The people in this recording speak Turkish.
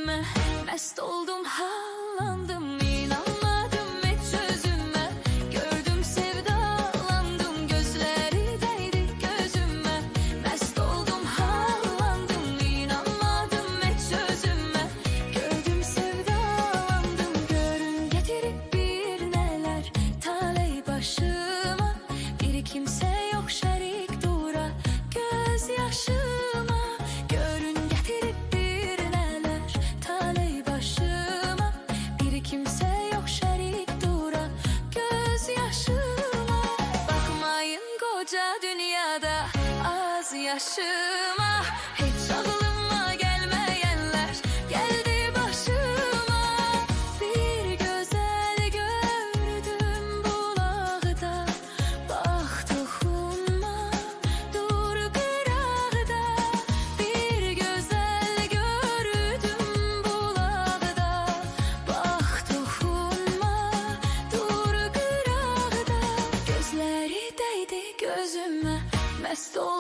gözüme. Mest oldum, hallandım, inanmadım hiç özüme. Gördüm, sevdalandım, gözleri değdi gözüme. Mest oldum, hallandım, inanmadım hiç özüme. Gördüm, sevdalandım, görün getirip bir neler taley başıma. Bir kimse yok şerik dura gözyaşıma. Görün getirip bir neler taley başıma. Bir kimse yok şerik dura gözyaşıma. Bakmayın koca dünyada az yaşıma. Hiç aklıma gelmeyenler geldi başıma. Bir güzel gördüm bulakta, bak dokunma dur kırağda. Bir güzel gördüm bulakta, bak dokunma dur kırağda. Gözleri değdi gözüme, mest oldum.